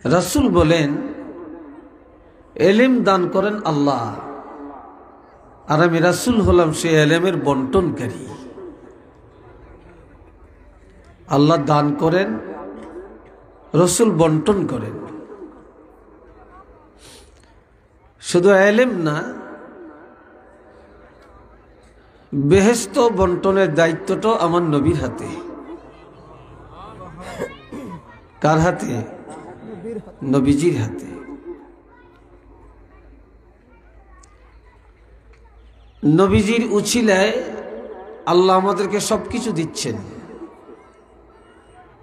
রাসূল বলেন এলেম দান করেন আল্লাহ, আর আমি রাসূল হলাম সেই এলেমের বন্টনকারী। আল্লাহ দান করেন, রাসূল বন্টন করেন। শুধু এলেম না, বেহেশত বন্টনের দায়িত্বটাও আমার নবীর হাতে। কার হাতে? নবীজির হাতে। নবীজির উছিলায় আল্লাহ আমাদেরকে সবকিছু দিচ্ছেন।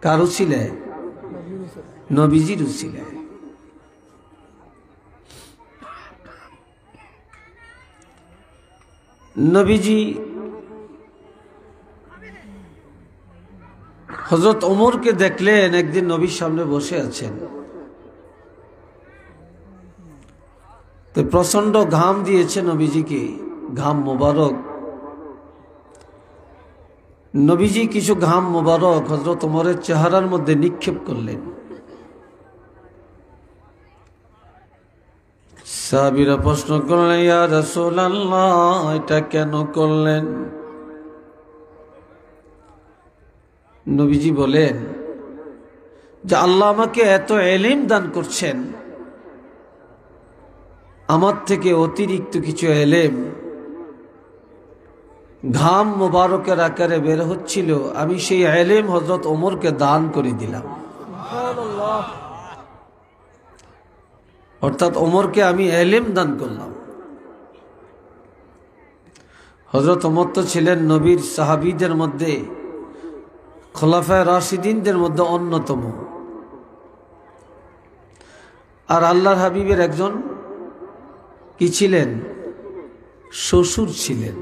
কার উছিলায়? নবীজির উছিলায়। নবীজি হযরত ওমরকে দেখলেন একদিন নবীর সামনে বসে আছেন, তো প্রচন্ড ঘাম দিয়েছে নবীজিকে, ঘাম মোবারক। নবীজি কিছু ঘাম মোবারক হযরত ওমরের চেহারার মধ্যে নিক্ষেপ করলেন। সাহাবীরা প্রশ্ন করলেন, ইয়া রাসূলুল্লাহ, এটা কেন করলেন? নবীজি বলেন যে আল্লাহ আমাকে এত ইলম দান করছেন, আমার থেকে অতিরিক্ত কিছু ইলম ঘাম মোবারকের আকারে বের হচ্ছিল, আমি সেই ইলম হযরত ওমরকে দান করে দিলাম। অর্থাৎ ওমরকে আমি ইলম দান করলাম। হযরত ওমর তো ছিলেন নবীর সাহাবীদের মধ্যে, খোলাফায়ে রাশিদিনদের মধ্যে অন্যতম, আর আল্লাহর হাবিবের একজন কি ছিলেন? শ্বশুর ছিলেন।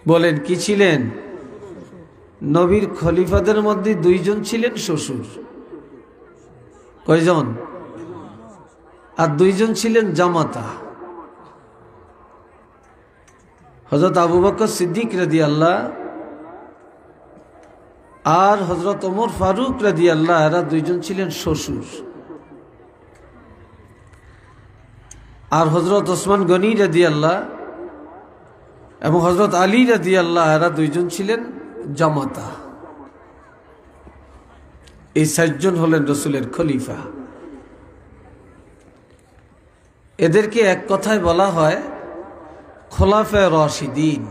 বলেন কি ছিলেন? নবীর খলিফাদের মধ্যে দুইজন ছিলেন শ্বশুর। কয়জন? আর দুইজন ছিলেন জামাতা। হযরত আবু বকর সিদ্দিক রাদিয়াল্লাহু আর হযরত ওমর ফারুক রাদিয়াল্লাহু, এরা দুইজন ছিলেন শ্বশুর। আর হযরত ওসমান গনি রাদিয়াল্লাহু এবং হযরত আলী রাদিয়াল্লাহু, এরা দুইজন ছিলেন জামাতা। এই চারজন হলেন রাসূলের খলিফা। এদেরকে এক কথায় বলা হয় খোলাফায়ে রাশিদিন।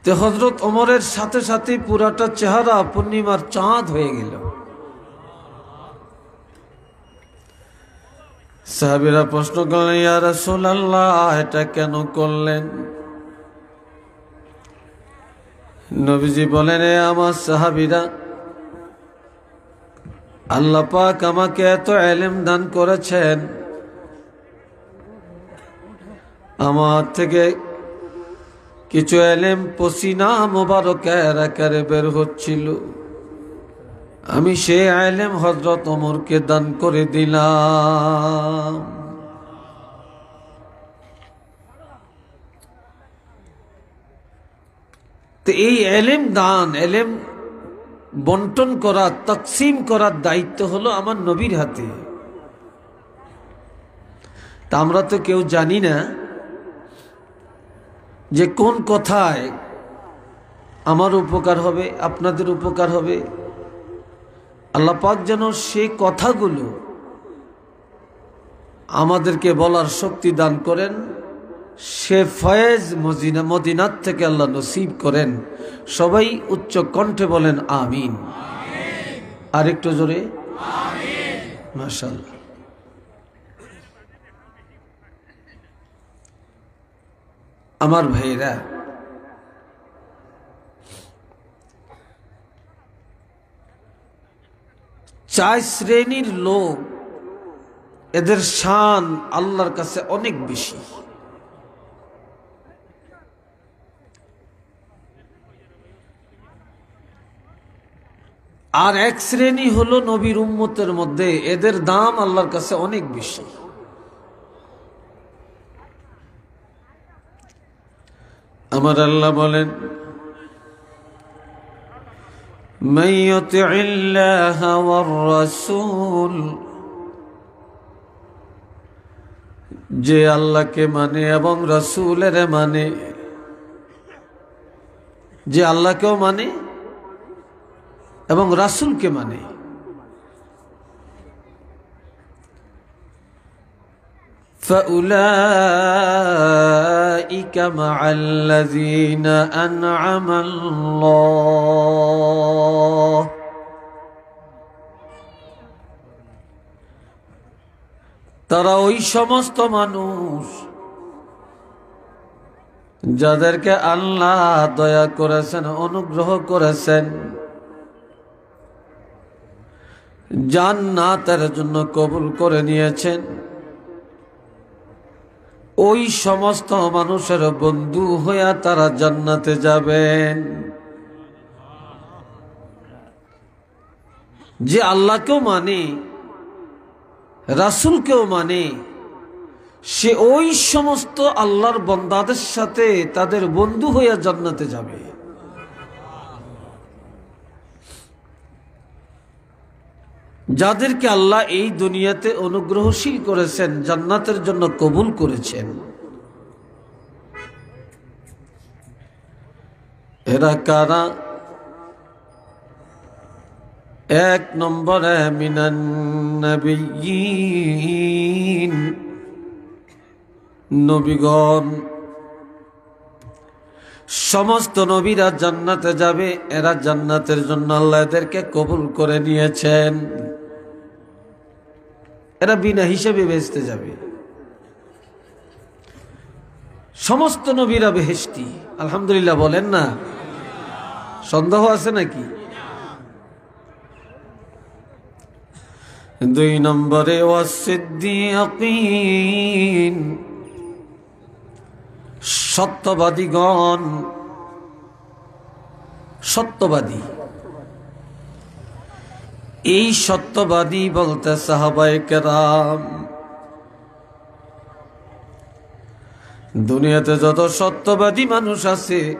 তো হযরত ওমরের সাথে সাথে পুরাটা চেহারা পূর্ণিমার চাঁদ হয়ে গেল। সাহাবীরা প্রশ্ন করলেন, ইয়া রাসূলুল্লাহ, এটা কেন করলেন? নবীজি বলেন, এ আমার সাহাবীরা, আল্লাহ পাক আমাকে এত ইলম দান করেছেন, আমার থেকে কিছু ইলম পসিনা মোবারকের আকারে বের হচ্ছিল, আমি সেই ইলম হযরত ওমরকে দান করে দিলাম। তো এই ইলম দান, ইলম বন্টন করা, তাকসিম করার দায়িত্ব হলো আমার নবীর হাতে। তা আমরা তো কেউ জানি না যে কোন কথায় আমার উপকার হবে, আপনাদের উপকার হবে। আল্লাহ পাক যেন সেই কথাগুলো আমাদেরকে বলার শক্তি দান করেন, সে ফয়েজ মদিনাত থেকে আল্লাহ নসিব করেন। সবাই উচ্চ কণ্ঠে বলেন আমিন। আর একটু জোরে আমিন। মাশাআল্লাহ। আমার ভাইরা, চার শ্রেণীর লোক, এদের শান আল্লাহর কাছে অনেক বেশি। আর এক শ্রেণী হলো নবীর উম্মতের মধ্যে, এদের দাম আল্লাহর কাছে অনেক বেশি। আমার আল্লাহ বলেন, মান ইউতিইল্লাহা ওয়ার রাসূল, যে আল্লাহকে মানে এবং রাসূলের মানে, যে আল্লাহকেও মানে এবং রাসূলকে মানে, فَأُولَئِكَ مَعَ الَّذِينَ أَنْعَمَ اللَّهُ, তারা ওই সমস্ত মানুষ যাদেরকে আল্লাহ দয়া করেছেন, অনুগ্রহ করেছেন, জান্নাতের জন্য কবুল করে নিয়েছেন, ওই সমস্ত মানুষের বন্ধু হইয়া তারা জান্নাতে যাবেন। যে আল্লাহকেও মানে রাসূলকেও মানে, সে ওই সমস্ত আল্লাহর বান্দাদের সাথে তাদের বন্ধু হইয়া জান্নাতে যাবে। যাদেরকে আল্লাহ এই দুনিয়াতে অনুগ্রহশীল করেছেন, জান্নাতের জন্য কবুল করেছেন, এরা কারা? এক নম্বরে মিনান নবিয়্যিন, নবীগণ। সমস্ত নবীরা জান্নাতে যাবে, এরা জান্নাতের জন্য আল্লাহ এদেরকে কবুল করে নিয়েছেন, এরা বিনা হিসেবে বেহেশতে যাবে। সমস্ত নবীরা বেহেশতি, আলহামদুলিল্লাহ বলেন না? সন্দেহ আছে নাকি? দুই নম্বরে ওয়াসিদ্দিকিন, সত্যবাদীগণ, সত্যবাদী। এই সত্যবাদী বলতে সাহাবায়ে কেরাম। দুনিয়াতে যত সত্যবাদী মানুষ আছে,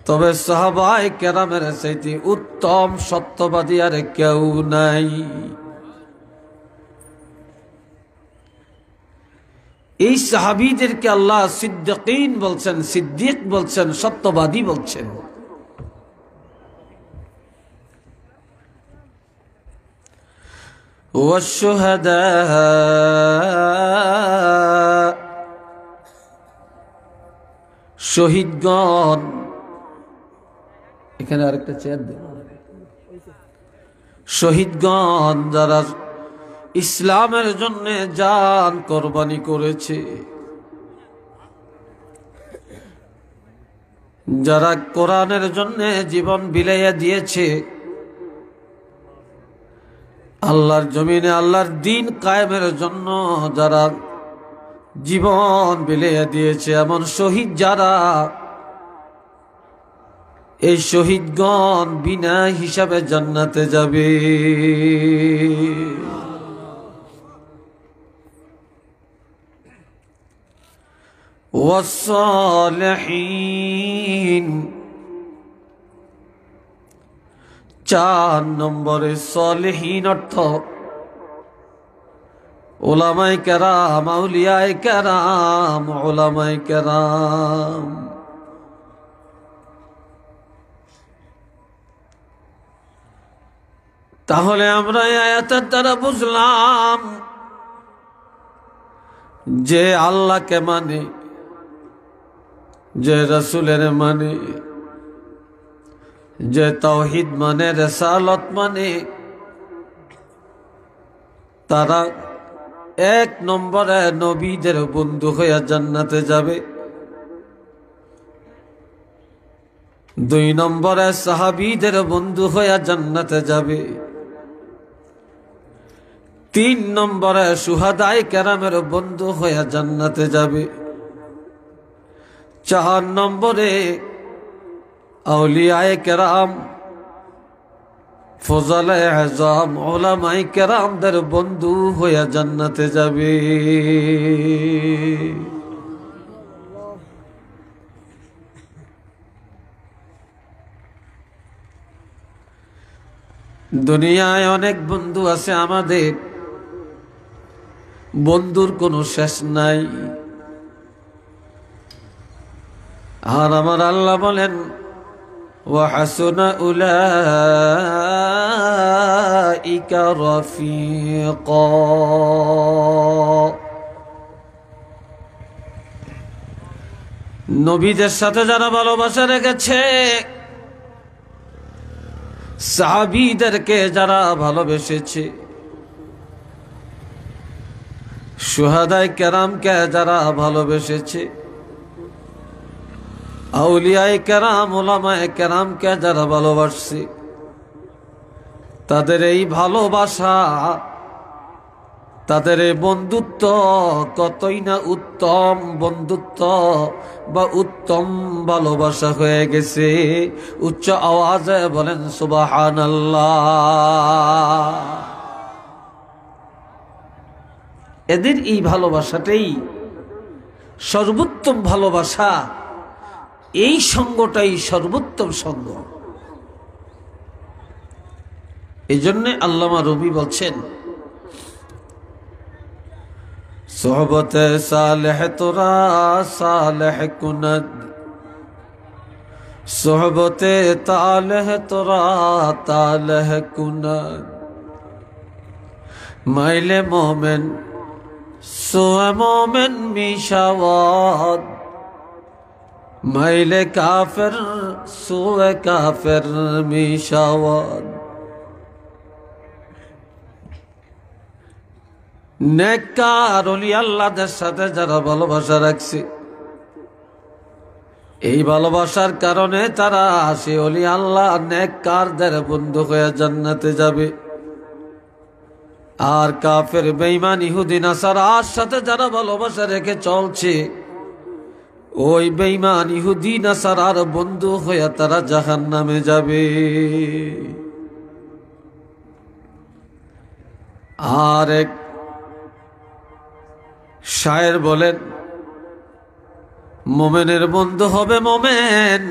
তবে সাহাবায়ে কেরামের চাইতে উত্তম সত্যবাদী আর কেউ নাই। এই সাহাবীদেরকে আল্লাহ সিদ্দিকিন বলছেন, সিদ্দিক বলছেন, সত্যবাদী বলছেন। ওয়াশ-শুহাদা, শহীদগণ। এখানে আরেকটা চেয়ার দেন। শহীদগণ যারা ইসলামের জন্য জান কোরবানি করেছে, যারা কোরআনের জন্য জীবন বিলাইয়া দিয়েছে, আল্লাহর জমিনে আল্লাহর দ্বীন কায়েমের জন্য যারা জীবন বিলাইয়া দিয়েছে, এমন শহীদ যারা, এই শহীদগণ বিনা হিসাবে জান্নাতে যাবে। ওয়াস-সালিহিন, চার নম্বরে সালেহীন অর্থ উলামায়ে কেরাম, আউলিয়ায়ে কেরাম, উলামায়ে কেরাম। তাহলে আমরা এই আয়াতের দ্বারা বুঝলাম যে আল্লাহকে মানে, যে রাসূলের মানে, যে তাওহীদ মানে, রিসালাত মানে, তারা এক নম্বরে নবীদের বন্ধু হয়ে জান্নাতে যাবে। দুই নম্বরে সাহাবীদের বন্ধু হয়ে জান্নাতে যাবে। তিন নম্বরে শুহাদায়ে কেরামের বন্ধু হয়ে জান্নাতে যাবে। চার নম্বরে আউলিয়ায়ে কেরাম, ফজলায়ে আযম, উলামায়ে কেরামদের বন্ধু হয়ে জান্নাতে যাবে। দুনিয়ায় অনেক বন্ধু আছে আমাদের, বন্ধুর কোনো শেষ নাই। আর আমার আল্লাহ বলেন, وحسن أولئك رفيقا। নবীদের সাথে যারা ভালোবাসা রেখেছে, সাহাবীদেরকে যারা ভালোবেসেছে, শুহাদায়ে কেরামকে যারা ভালোবেসেছে, আউলিয়ায়ে কেরাম, উলামায়ে কেরামকে যারা ভালোবাসছে, তাদের এই ভালোবাসা, তাদের এই বন্ধুত্ব কতই না উত্তম বন্ধুত্ব বা উত্তম ভালোবাসা হয়ে গেছে। উচ্চ আওয়াজে বলেন সুবহানাল্লাহ। এদের এই ভালোবাসাটাই সর্বোত্তম ভালোবাসা, এই সঙ্গটাই সর্বোত্তম সঙ্গ। এই জন্যে আল্লামা রুমি বলছেন, সোহবতে সালেহ তোরা সালেহ কুনদ, সোহবতে তালেহ তোরা তালেহ কুনদ, মাইলে মোমেন সোয়ে মোমেন মিশাওয়াদ, মাইলে কাফের সোয়ে কাফের মিশাওয়াদ। নেককার ওলি আল্লাহদের সাথে যারা ভালোবাসা রাখছে, এই ভালোবাসার কারণে তারা সে ওলি আল্লাহ নেককারদের বন্ধু হয়ে জান্নাতে যাবে। আর কাফের বেঈমান ইহুদি নাসারার সাথে যারা ভালোবাসা রেখে চলছে, ওই বেঈমান ইহুদি নাসারার বন্ধু হয়ে তারা জাহান্নামে যাবে। আর এক শায়ের বলেন, মোমেনের বন্ধু হবে মোমেন,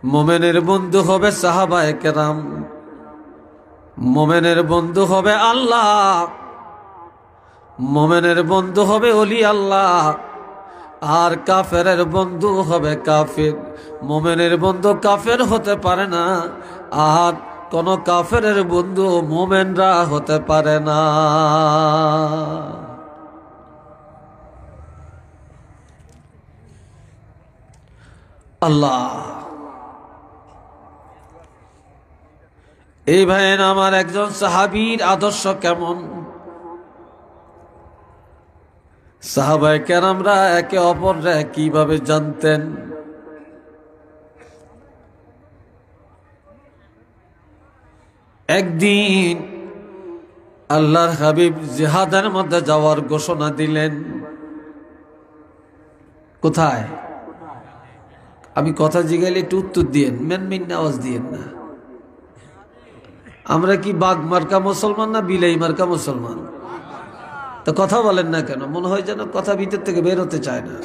মোমেনের বন্ধু হবে সাহাবায়ে কেরাম, মোমেনের বন্ধু হবে আল্লাহ, মোমেনের বন্ধু হবে ওলি আল্লাহ। আর কাফেরের বন্ধু হবে কাফের। মোমেনের বন্ধু কাফের হতে পারে না, আর কোন কাফেরের বন্ধু মোমেনরা হতে পারে না। আল্লাহ, এই ভাইয়ের আমার একজন সাহাবীর আদর্শ কেমন? সাহাবায়ে কেরামরা একে অপররা কিভাবে জানতেন? একদিন আল্লাহর হাবিব জিহাদের মধ্যে যাওয়ার ঘোষণা দিলেন। কোথায়? আমি কথা জিগাইলে একটু উত্তর দিয়েন, মেনমিন আওয়াজ দিয়েন না। আমরা কি বাঘ মার্কা মুসলমান না বিলাই মার্কা মুসলমান? তো কথা বলেন না কেন? মনে হয় যেন কথা ভিতর থেকে বের হতে চায় না।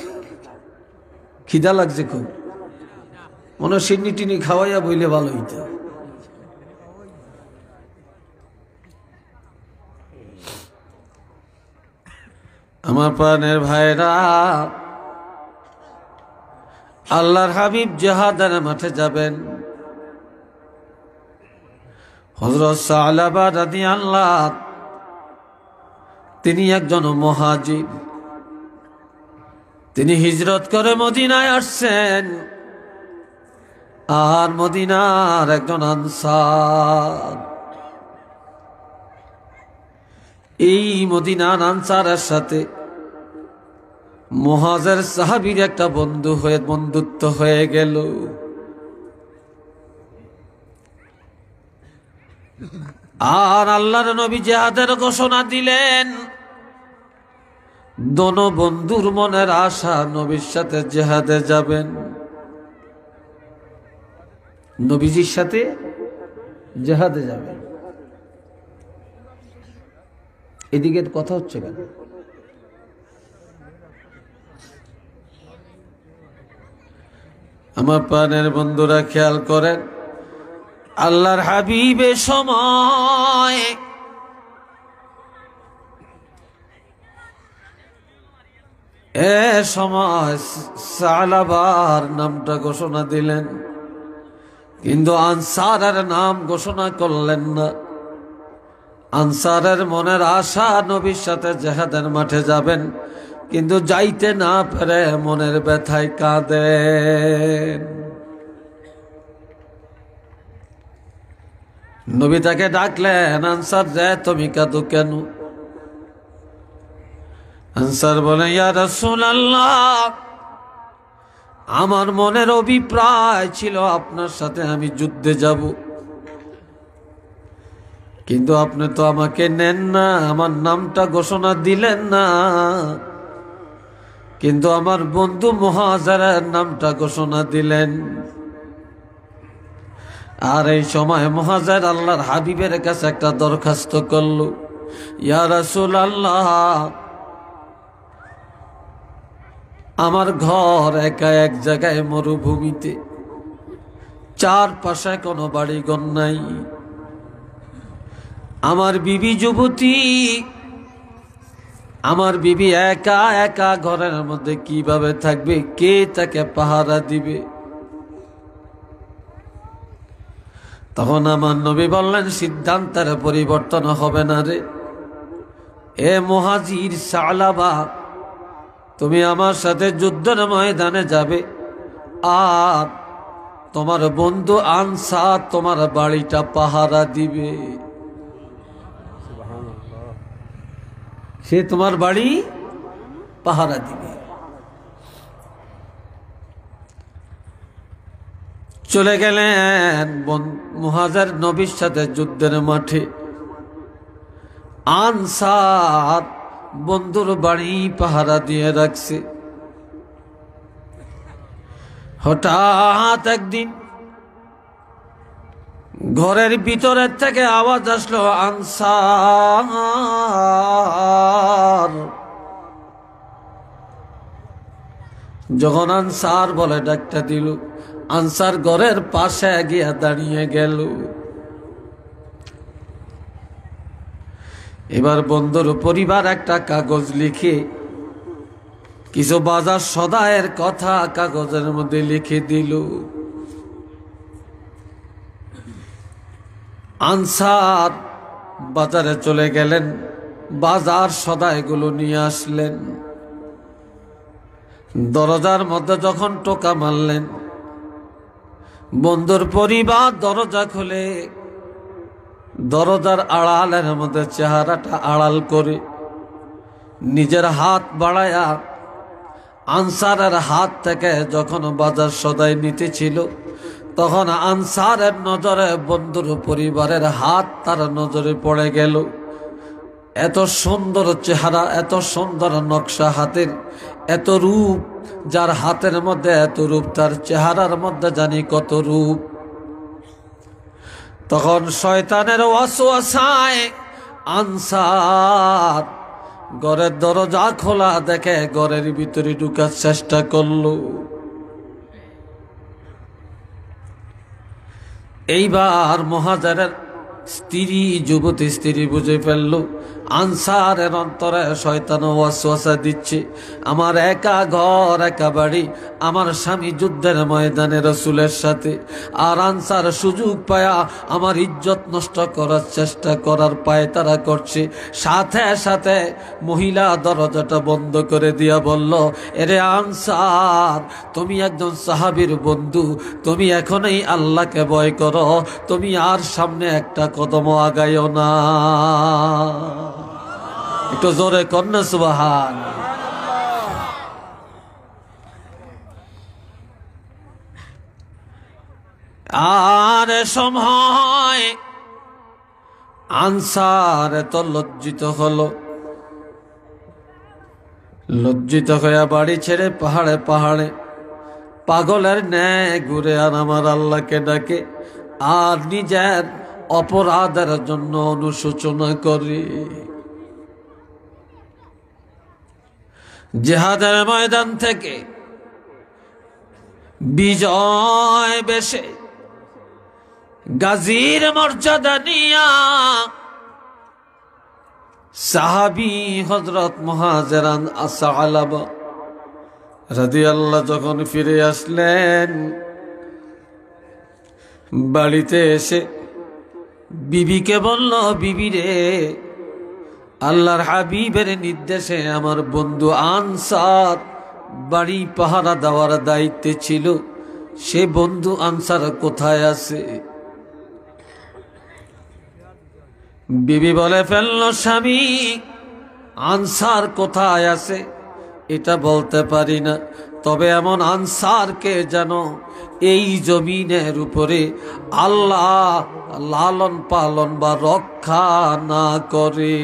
খিদা লাগছে খুব, মনে হয় সিন্নি টিনি খাওয়াইয়া বইলে ভালো হইত। আমার প্রাণের ভাইরা, আল্লাহর হাবিব জিহাদের মাঠে যাবেন। হযরত সালাবা রাদিয়াল্লাহু, তিনি একজন মুহাজির, তিনি হিজরত করে মদিনায় আসছেন। আর মদিনার একজন আনসার, এই মদিনার আনসারের সাথে মুহাজির সাহাবীর একটা বন্ধুত্ব হয়ে গেল। আর আল্লাহর নবী জিহাদের ঘোষণা দিলেন। দোনো বন্ধুর মনের আশা নবীর সাথে জিহাদে যাবেন, নবীজির সাথে জিহাদে যাবেন। এদিকে কথা হচ্ছে কেন? আমার প্রাণের বন্ধুরা খেয়াল করেন, আল্লাহর হাবিবের সময় সময় সালাবার নামটা ঘোষণা দিলেন, কিন্তু আনসারের নাম ঘোষণা করলেন না। আনসারের মনের আশা নবীর সাথে জিহাদের মাঠে যাবেন, কিন্তু যাইতে না পেরে মনের ব্যথায় কাঁদেন। নবী তাকে ডাকলেন, আনসার যে তুমি কাঁদো কেন? আনসার বলে, ইয়া রাসূলুল্লাহ, আমার মনের অভিপ্রায় ছিল আপনার সাথে আমি যুদ্ধে যাব, কিন্তু আপনি তো আমাকে নেন না, আমার নামটা ঘোষণা দিলেন না, কিন্তু আমার বন্ধু মুহাজিরের নামটা ঘোষণা দিলেন। আর এই সময় মুহাজির আল্লাহর হাবিবের কাছে একটা দরখাস্ত করল, ইয়া রাসূলুল্লাহ, আমার ঘর একা এক জায়গায় মরুভূমিতে, চারপাশে কোনো বাড়িঘর নাই, আমার বিবি যুবতী, আমার বিবি একা একা ঘরের মধ্যে কিভাবে থাকবে? কে তাকে পাহারা দিবে? তখন আমার নবী বললেন, সিদ্ধান্তের পরিবর্তন হবে না রে। এ মুহাজির সালাবা, তুমি আমার সাথে যুদ্ধের ময়দানে যাবে, আর তোমার বন্ধু আনসার তোমার বাড়িটা পাহারা দিবে। সে তোমার বাড়ি পাহারা দিবে। চলে গেলেন মুহাজির নবীর সাথে যুদ্ধের মাঠে। আনসার বন্ধুর বাড়ি পাহারা দিয়ে রাখছে। হঠাৎ একদিন ঘরের ভিতরের থেকে আওয়াজ আসলো, আনসার। যখন আনসার বলে ডাকটা দিল, আনসার ঘরের পাশে গিয়ে দাঁড়িয়ে গেল। এবার বন্ধুর পরিবার একটা কাগজ লিখে কিছু বাজার সদায়ের কথা কাগজের মধ্যে লিখে দিল। আনসার বাজারে চলে গেলেন, বাজার সদাইগুলো নিয়ে আসলেন। দরজার মধ্যে যখন টোকা মারলেন, বন্ধুর পরিবার দরজা খুলে দরজার আড়ালের মধ্যে চেহারাটা আড়াল করে নিজের হাত বাড়ায়া আনসারের হাত থেকে যখন বাজার সদাই নিতেছিল, তখন আনসারের নজরে বন্ধুর পরিবারের হাত তার নজরে পড়ে গেল। এত সুন্দর চেহারা, এত সুন্দর নকশা হাতের, এত রূপ, যার হাতের মধ্যে এত রূপ, তার চেহারার মধ্যে জানি কত রূপ। তখন শয়তানের ওয়াসওয়াসায় আনসার ঘরের দরজা খোলা দেখে ঘরের ভিতরে ঢুকার চেষ্টা করলো। এইবার মুহাজিরের স্ত্রী, যুবতী স্ত্রী বুঝে ফেলল আনসারের অন্তরে শয়তান ওয়াসওয়াসা দিচ্ছে। আমার একা ঘর, একা বাড়ি, আমার স্বামী যুদ্ধের ময়দানে রাসূলের সাথে, আর আনসার সুযোগ পায়া আমার ইজ্জত নষ্ট করার চেষ্টা করার পায়তারা করছে। সাথে সাথে মহিলা দরজাটা বন্ধ করে দিয়া বলল, এরে আনসার, তুমি একজন সাহাবীর বন্ধু, তুমি এখনই আল্লাহকে ভয় করো, তুমি আর সামনে একটা কদম আগাইও না। একটু জোরে কন্যা সুবহান। আর সময় আনসার এত লজ্জিত হলো, লজ্জিত হয়ে বাড়ি ছেড়ে পাহাড়ে পাহাড়ে পাগলের ন্যায় ঘুরে আর আমার আল্লাহকে ডাকে, আর নিজের অপরাধের জন্য অনুশোচনা করে। জিহাদের ময়দান থেকে বিজয় বেশে গাজীর মর্যাদা নিয়া সাহাবী হযরত মুহাজিরান আসআলাবা রাদিয়াল্লাহু যখন ফিরে আসলেন, বাড়িতে এসে বিবিকে বলল, বিবি রে, আল্লাহর হাবিবের নির্দেশে আমার বন্ধু আনসার বাড়ি পাহারা দেওয়ার দায়িত্বে ছিল, সে বন্ধু আনসার কোথায় আছে? বিবি বলে ফেলল, স্বামী আনসার কোথায় আছে এটা বলতে পারি না, তবে এমন আনসারকে যেন এই জমিনের উপরে আল্লাহ লালন পালন বা রক্ষা না করে।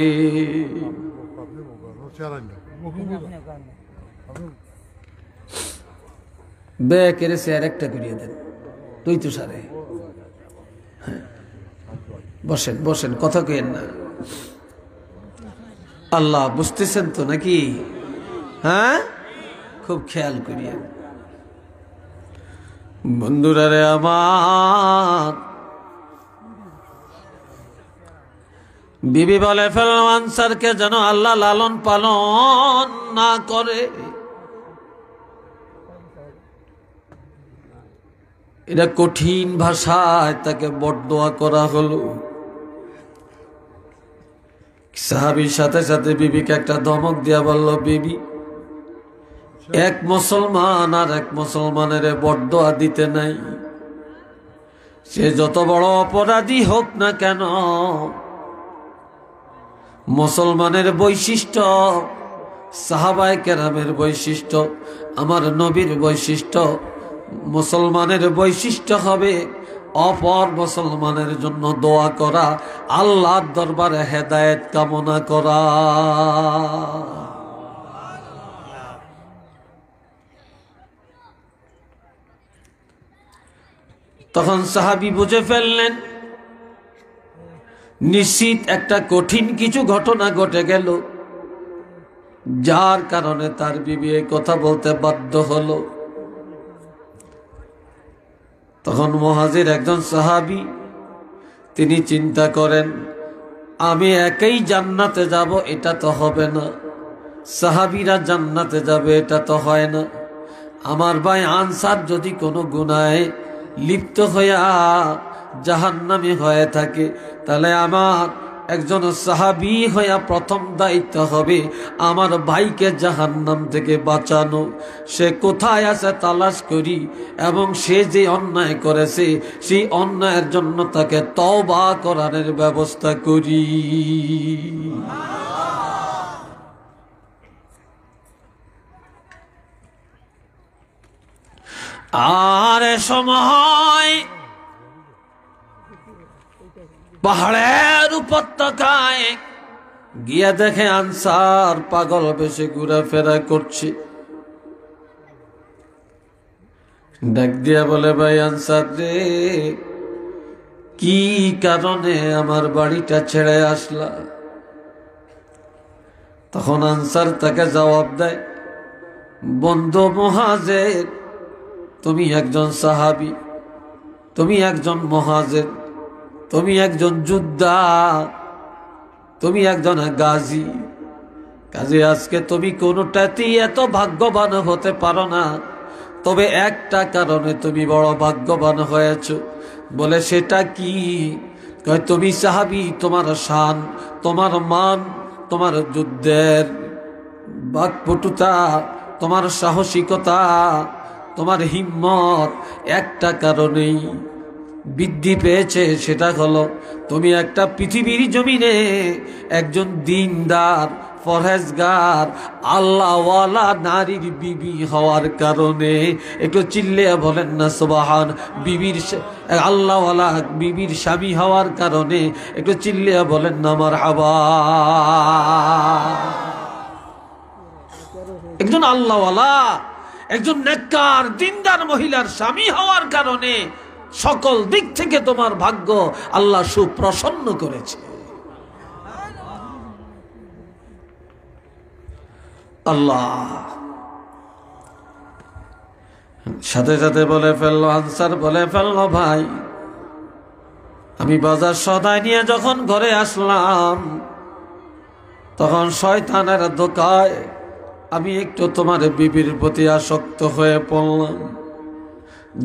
বেকেরে সে আরেকটা করিয়ে দেন, তুই তো সারে। বসেন বসেন, কথা কেন না। আল্লাহ বুঝতেছেন তো নাকি? হ্যাঁ, খুব খেয়াল করিয়ে। বন্ধুরা রে আমার, বিবি বলে ফেলল, আনসারকে যেন আল্লাহ লালন পালন না করে। এটা কঠিন ভাষায় তাকে বরদোয়া করা হলো। সাহাবীর সাথে সাথে বিবিকে একটা ধমক দিয়া বলল, বিবি, এক মুসলমান আর এক মুসলমানের বরদোয়া দিতে নাই। সে যত বড় অপরাধী হোক না কেন, মুসলমানের বৈশিষ্ট্য, সাহাবায়ে কেরামের বৈশিষ্ট্য, আমার নবীর বৈশিষ্ট্য, মুসলমানের বৈশিষ্ট্য হবে অপর মুসলমানের জন্য দোয়া করা, আল্লাহর দরবারে হেদায়েত কামনা করা। তখন সাহাবী বুঝে ফেললেন নিশ্চিত একটা কঠিন কিছু ঘটনা ঘটে গেল, যার কারণে তার বিবি এই কথা বলতে বাধ্য হলো। তখন মুহাজির একজন সাহাবী, তিনি চিন্তা করেন, আমি একাই জান্নাতে যাব এটা তো হবে না, সাহাবীরা জান্নাতে যাবে এটা তো হয় না। আমার ভাই আনসার যদি কোনো গুনাহে লিপ্ত হইয়া জাহান্নামী হয়ে থাকে, তাহলে আমার একজন সাহাবী হইয়া প্রথম দায়িত্ব হবে আমার ভাইকে জাহান্নাম থেকে বাঁচানো। সে কোথায় আছে তালাশ করি, এবং সে যে অন্যায় করেছে সেই অন্যায়ের জন্য তাকে তওবা করানোর ব্যবস্থা করি। আর এ সময় পাহাড়ের উপত্যকায় গিয়া দেখে আনসার পাগল বেশে ঘোরাফেরা করছে। ডাক দিয়া বলে, ভাই আনসার রে, কি কারণে আমার বাড়িটা ছেড়ে আসলা? তখন আনসার তাকে জবাব দেয়, বন্ধু মুহাজির, তুমি একজন সাহাবী, তুমি একজন মুহাজির, তুমি একজন যোদ্ধা, তুমি একজন গাজী, কাজে আজকে তুমি কোনোটাতেই এত ভাগ্যবান হতে পারো না, তবে একটা কারণে তুমি বড় ভাগ্যবান হয়েছ। বলে সেটা কি? কয় তুমি সাহাবী, তোমার শান, তোমার মান, তোমার যুদ্ধের বাকপটুতা, তোমার সাহসিকতা, তোমার হিম্মত একটা কারণেই বৃদ্ধি পেয়েছে, সেটা হলো তুমি একটা পৃথিবীর জমিনে একজন দিনদার, পরহেজগার, আল্লাহওয়ালা নারীর বিবি হওয়ার কারণে। একটু চিল্লিয়ে বলেন না সুবহান। বিবির আল্লাহওয়ালা বিবির স্বামী হওয়ার কারণে একটু চিল্লিয়ে বলেন না মারহাবা। একজন আল্লাহওয়ালা, একজন নেককার দিনদার মহিলার স্বামী হওয়ার কারণে সকল দিক থেকে তোমার ভাগ্য আল্লাহ সুপ্রসন্ন করেছে। আল্লাহ সাথে সাথে বলে ফেললো, আনসার বলে ফেললো, ভাই আমি বাজার সদাই নিয়ে যখন ঘরে আসলাম, তখন শয়তানের ধোঁকায় আমি একটু তোমার বিবির প্রতি আসক্ত হয়ে পড়লাম,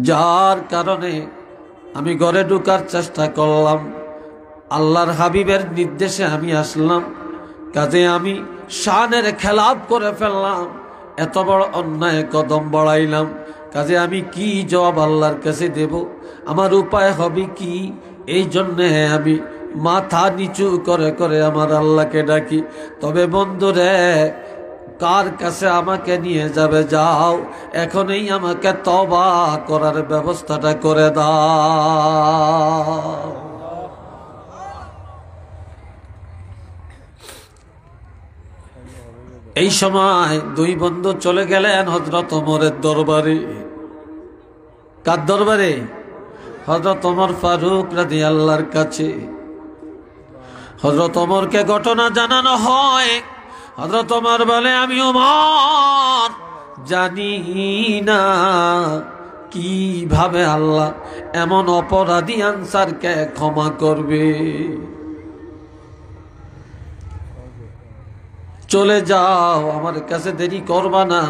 যার কারণে আমি ঘরে ঢোকার চেষ্টা করলাম। আল্লাহর হাবিবের নির্দেশে আমি আসলাম, কাজে আমি শানের খেলাপ করে ফেললাম, এত বড় অন্যায় কদম বাড়াইলাম। কাজে আমি কি জবাব আল্লাহর কাছে দেব? আমার উপায় হবে কি? এই জন্যে আমি মাথা নিচু করে করে আমার আল্লাহকে ডাকি। তবে বন্ধুরে, কার কাছে আমাকে নিয়ে যাবে? যাও, এখনই আমাকে তওবা করার ব্যবস্থাটা করে দাও। এই সময় দুই বন্ধু চলে গেলেন হযরত ওমরের দরবারে। কার দরবারে? হযরত ওমর ফারুক রাদিয়াল্লাহর কাছে। হযরত ওমরকে ঘটনা জানানো হয়। হযরত ওমর বলে, আমি ওমর জানি না কিভাবে আল্লাহ এমন অপরাধী আনসারকে ক্ষমা করবে। চলে যাও, আমার কাছে দেরি করবা না,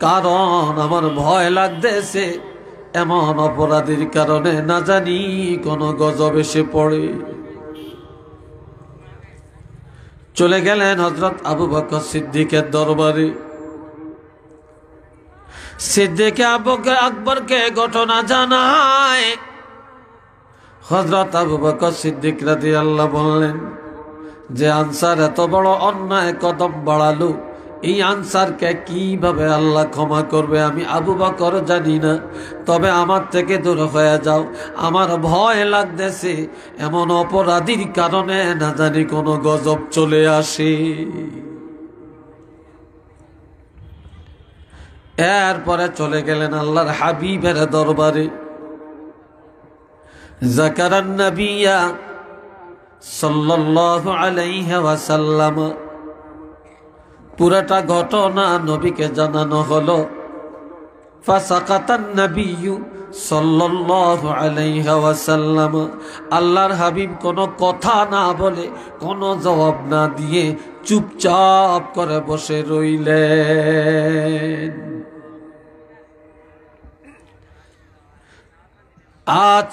কারণ আমার ভয় লাগতেছে এমন অপরাধীর কারণে না জানি কোন গজব এসে পড়ে। চলে গেলেন হযরত আবু বকর সিদ্দিকের দরবারে। সিদ্দিক আকবরকে ঘটনা জানায়। হযরত আবু বকর সিদ্দিক রাদিয়াল্লাহু বললেন যে আনসার এত বড় অন্যায় কদম বাড়ালো, এই আনসারকে কিভাবে আল্লাহ ক্ষমা করবে আমি আবু বকর জানি না, তবে আমার থেকে দূর হয়ে যাও, আমার ভয় লাগতেছে এমন অপরাধীর কারণে না জানি কোনো গজব চলে আসে। এরপরে চলে গেলেন আল্লাহর হাবিবের দরবারে। যাকারান নবিয়া সাল্লাল্লাহু আলাইহি ওয়াসাল্লাম, পুরাটা ঘটনা নবীকে জানানো হলো। ফাসাকাতান নবিয়্যু সাল্লাল্লাহু আলাইহি ওয়াসাল্লাম, আল্লাহর হাবিব কোনো কথা না বলে, কোনো জবাব না দিয়ে চুপচাপ করে বসে রইলেন।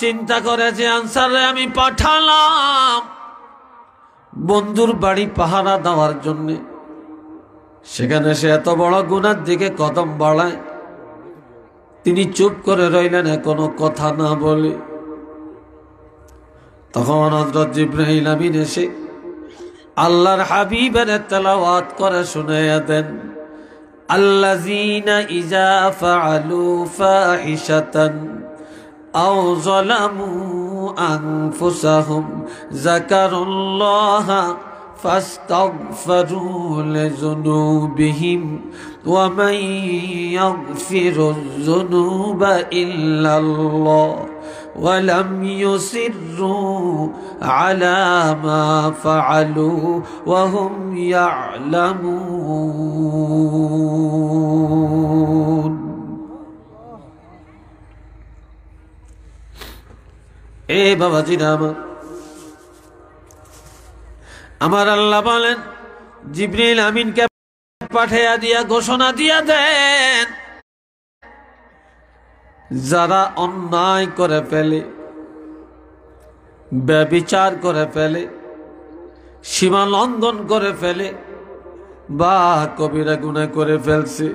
চিন্তা করে যে আনসারে আমি পাঠালাম বন্ধুর বাড়ি পাহারা দেওয়ার জন্য, সেখানে সে এত বড় গুনার দিকে কদম বাড়ায়, তিনি চুপ করে রইলেন কোনো কথা না বলে। তখন হযরত জিবরাইল আমিন এসে আল্লাহর হাবিবের তেলাওয়াত করে শুনাইয়া দেন, আল্লাযীনা ইযা ফাআলু ফাহিশাতান আও যালামু আনফুসাহুম যাকারুল্লাহা ফাস্তাগফিরু লিযুনুবিহিম ওয়া মান ইয়াগফিরুয যুনুবা ইল্লাল্লাহ ওয়া লাম ইউসিররু আলা মা ফাআলু ওয়া হুম ইয়ালামুন। এ বাবাজিরা আমার আল্লাহ বলেন, জিবরিল আমিনকে পাঠিয়ে দিয়া ঘোষণা দিয়া দেন, যারা অন্যায় করে ফেলে, ব্যভিচার করে ফেলে, সীমা লঙ্ঘন করে ফেলে, বা কবিরা গুনাহ করে ফেলছে,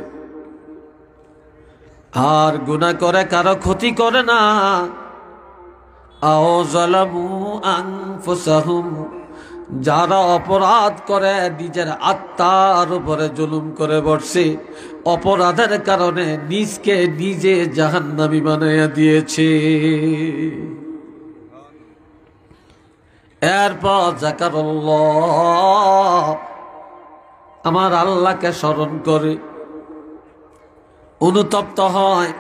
আর গুনাহ করে কারো ক্ষতি করে না, আও যালামু আনফুসাহুম, যারা অপরাধ করে নিজের আত্মার উপরে জুলুম করে বসছে, অপরাধের কারণে নিজকে নিজে জাহান্নামী বানাইয়া দিয়েছে। এরপর যাকারুল্লাহ, আমার আল্লাহকে স্মরণ করে অনুতপ্ত হয়,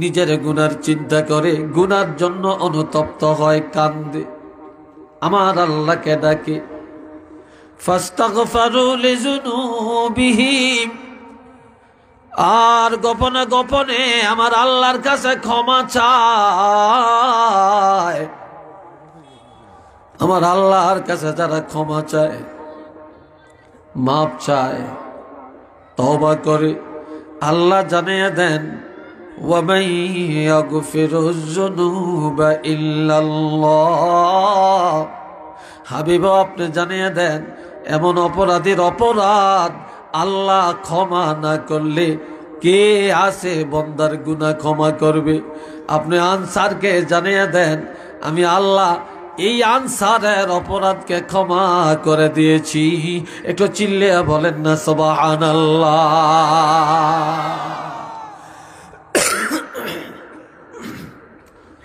নিজের গুনার চিন্তা করে গুনার জন্য অনুতপ্ত হয়, কান্দে, আমার আল্লাহকে ডাকে। ফাস্তাগফিরু লিযুনুবিহিম, আর গোপনে গোপনে আমার আল্লাহর কাছে ক্ষমা চায়। আমার আল্লাহর কাছে যারা ক্ষমা চায়, মাপ চায়, তওবা করে, আল্লাহ জানিয়ে দেন ওয়ামান ইয়াগফিরুয যুনুবা ইল্লাল্লাহ। হাবিব আপনি জানিয়ে দেন এমন অপরাধীর অপরাধ আল্লাহ ক্ষমা না করলে কে আছে বন্দার গুনাহ ক্ষমা করবে? আপনি আনসারকে জানিয়ে দেন আমি আল্লাহ এই আনসারের অপরাধকে ক্ষমা করে দিয়েছি। একটু চিল্লিয়ে বলেন না সুবহানাল্লাহ।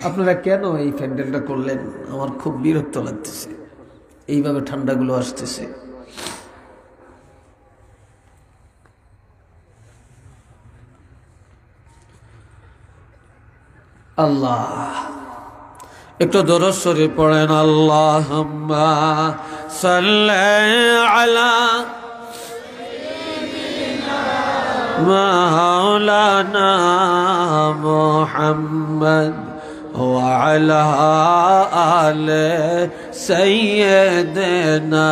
আপনারা কেন এই প্যান্ডেলটা করলেন? আমার খুব বিরক্ত লাগতেছে, এইভাবে ঠান্ডাগুলো আসতেছে। আল্লাহ একটু দরুদ শরীফ পড়েন। আল্লাহুম্মা সাল্লি আলা মাওলানা মুহাম্মদ ওয়া আলা আলি সাইয়্যিদিনা।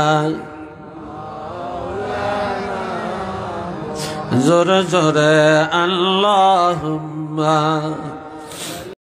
জোরে জোরে আল্লাহুম্মা